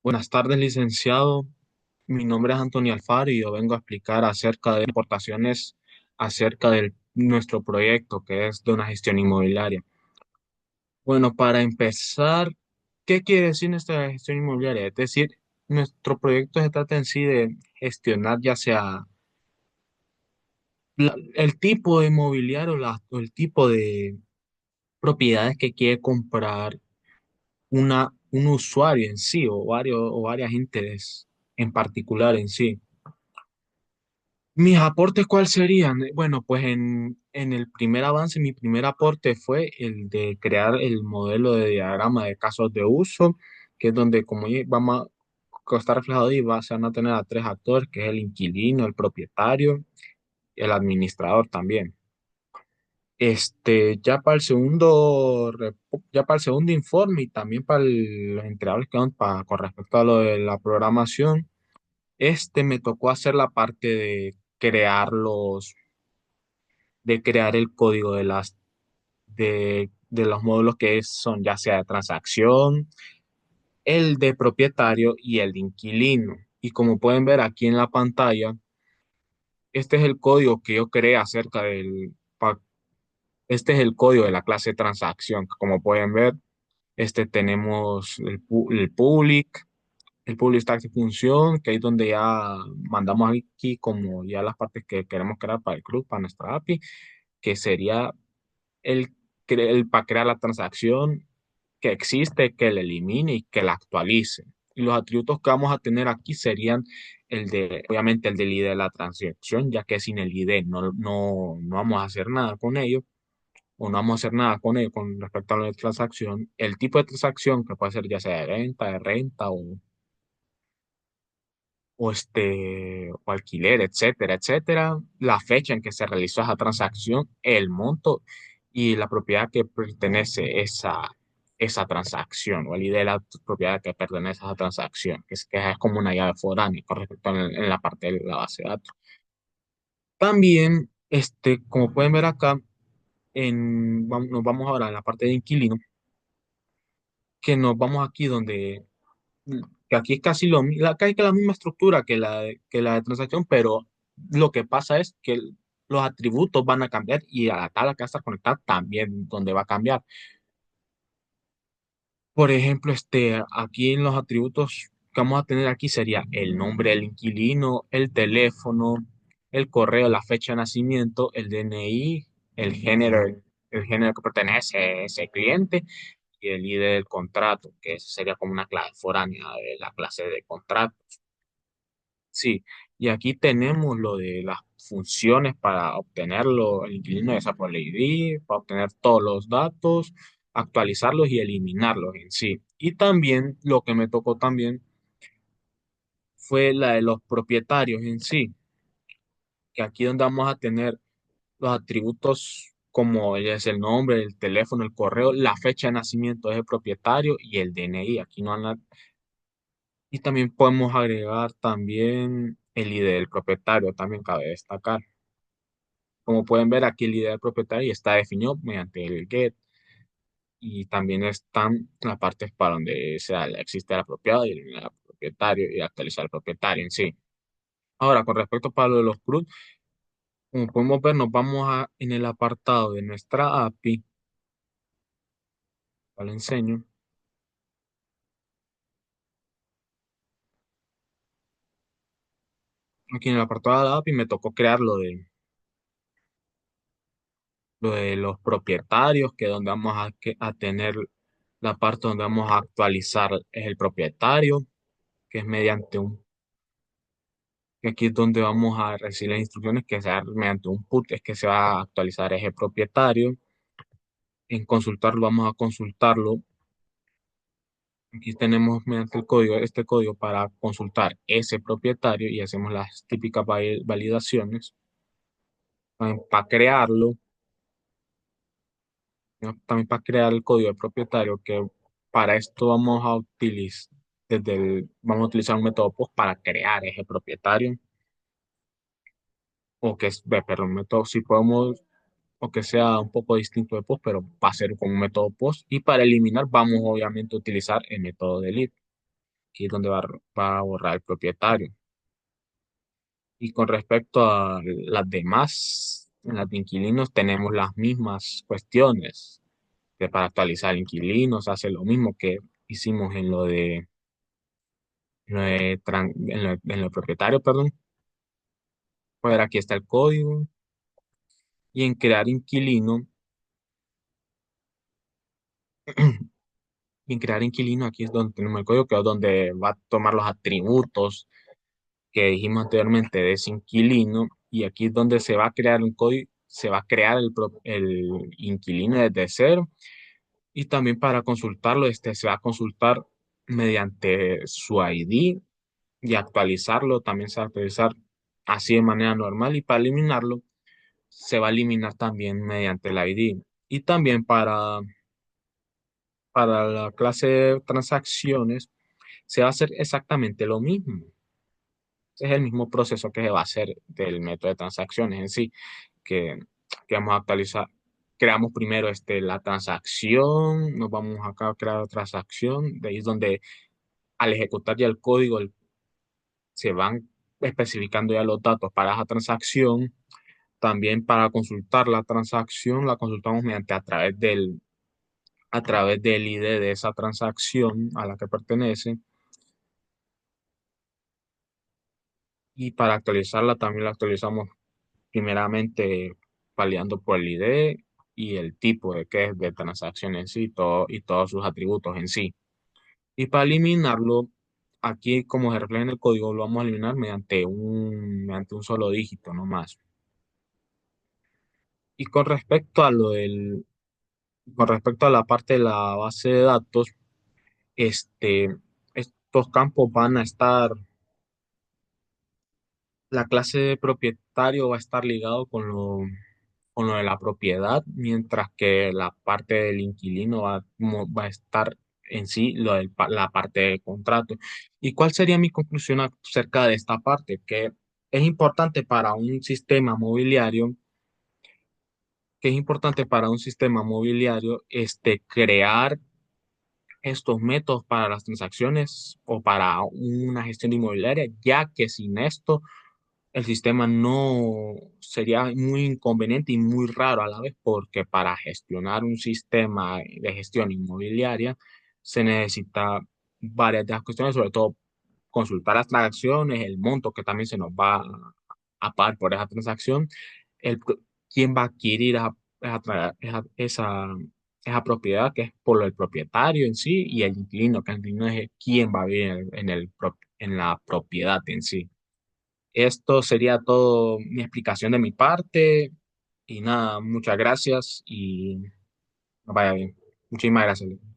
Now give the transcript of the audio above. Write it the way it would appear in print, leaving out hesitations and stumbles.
Buenas tardes, licenciado. Mi nombre es Antonio Alfaro y yo vengo a explicar acerca de aportaciones acerca de nuestro proyecto, que es de una gestión inmobiliaria. Bueno, para empezar, ¿qué quiere decir nuestra gestión inmobiliaria? Es decir, nuestro proyecto se trata en sí de gestionar ya sea el tipo de inmobiliario o el tipo de propiedades que quiere comprar un usuario en sí o varias gentes en particular en sí. Mis aportes, ¿cuáles serían? Bueno, pues en el primer avance, mi primer aporte fue el de crear el modelo de diagrama de casos de uso, que es donde, como ya vamos que está reflejado ahí, se van a tener a tres actores, que es el inquilino, el propietario y el administrador también. Ya para el ya para el segundo informe y también para los entregables que van con respecto a lo de la programación, me tocó hacer la parte de crear el código de los módulos son ya sea de transacción, el de propietario y el de inquilino. Y como pueden ver aquí en la pantalla, este es el código que yo creé este es el código de la clase de transacción. Como pueden ver, tenemos el public stack de función, que es donde ya mandamos aquí como ya las partes que queremos crear para el club, para nuestra API, que sería para crear la transacción que existe, que la elimine y que la actualice. Y los atributos que vamos a tener aquí serían obviamente el del ID de la transacción, ya que sin el ID no vamos a hacer nada con ello, o no vamos a hacer nada con ello con respecto a la transacción. El tipo de transacción, que puede ser ya sea de venta, de renta o alquiler, etcétera, etcétera, la fecha en que se realizó esa transacción, el monto y la propiedad que pertenece esa transacción o el ID de la propiedad que pertenece a esa transacción, que es como una llave foránea con respecto en la parte de la base de datos. También, como pueden ver acá, nos vamos ahora en la parte de inquilino, que nos vamos aquí que aquí es casi casi que la misma estructura que la de transacción, pero lo que pasa es que los atributos van a cambiar y a la tabla que va a estar conectada también donde va a cambiar. Por ejemplo, aquí en los atributos que vamos a tener aquí sería el nombre del inquilino, el teléfono, el correo, la fecha de nacimiento, el DNI, el género que pertenece a ese cliente y el ID del contrato, que ese sería como una clave foránea de la clase de contrato. Sí, y aquí tenemos lo de las funciones para obtenerlo, el inquilino de esa por el ID, para obtener todos los datos, actualizarlos y eliminarlos en sí. Y también lo que me tocó también fue la de los propietarios en sí, que aquí donde vamos a tener los atributos como es el nombre, el teléfono, el correo, la fecha de nacimiento del propietario y el DNI. Aquí no han Y también podemos agregar también el ID del propietario, también cabe destacar. Como pueden ver aquí el ID del propietario está definido mediante el get y también están las partes para donde existe la propiedad y el propietario y actualizar el propietario en sí. Ahora, con respecto para lo de los CRUD, como podemos ver, en el apartado de nuestra API, le enseño, aquí en el apartado de la API me tocó crear lo de los propietarios, que donde vamos a tener la parte donde vamos a actualizar es el propietario, que es que aquí es donde vamos a recibir las instrucciones que sea mediante un put, es que se va a actualizar ese propietario. En consultarlo, vamos a consultarlo. Aquí tenemos mediante este código para consultar ese propietario y hacemos las típicas validaciones. Para crearlo, ¿no? También para crear el código del propietario, que para esto vamos a utilizar un método post para crear ese propietario, perdón, un método, si podemos, o que sea un poco distinto de post, pero va a ser con un método post. Y para eliminar, vamos obviamente a utilizar el método delete. aquí es donde va a borrar el propietario. Y con respecto a las demás, en las de inquilinos tenemos las mismas cuestiones, que para actualizar inquilinos hace lo mismo que hicimos en lo de propietario, perdón. Pues aquí está el código. Y en crear inquilino, y en crear inquilino, aquí es donde tenemos el código, que es donde va a tomar los atributos que dijimos anteriormente de ese inquilino. Y aquí es donde se va a crear un código, se va a crear el inquilino desde cero. Y también para consultarlo, se va a consultar mediante su ID y actualizarlo, también se va a actualizar así de manera normal. Y para eliminarlo, se va a eliminar también mediante el ID. Y también para la clase de transacciones se va a hacer exactamente lo mismo. Es el mismo proceso que se va a hacer del método de transacciones en sí, que, que vamos a actualizar. Creamos primero la transacción, nos vamos acá a crear la transacción, de ahí es donde al ejecutar ya el código se van especificando ya los datos para esa transacción. También para consultar la transacción, la consultamos mediante a través del ID de esa transacción a la que pertenece. Y para actualizarla también la actualizamos primeramente validando por el ID y el tipo de que es de transacción en sí y todos sus atributos en sí. Y para eliminarlo, aquí como se refleja en el código, lo vamos a eliminar mediante un solo dígito, no más. Y con respecto a la parte de la base de datos, este, estos campos van a estar, la clase de propietario va a estar ligado con lo de la propiedad, mientras que la parte del inquilino va a estar en sí la parte del contrato. ¿Y cuál sería mi conclusión acerca de esta parte? Que es importante para un sistema mobiliario, que es importante para un sistema mobiliario crear estos métodos para las transacciones o para una gestión inmobiliaria, ya que sin esto el sistema no sería muy inconveniente y muy raro a la vez, porque para gestionar un sistema de gestión inmobiliaria se necesita varias de las cuestiones, sobre todo consultar las transacciones, el monto que también se nos va a pagar por esa transacción, el, quién va a adquirir esa propiedad, que es por el propietario en sí, y el inquilino, que el inquilino es quien va a vivir en la propiedad en sí. Esto sería todo mi explicación de mi parte. Y nada, muchas gracias y vaya bien. Muchísimas gracias.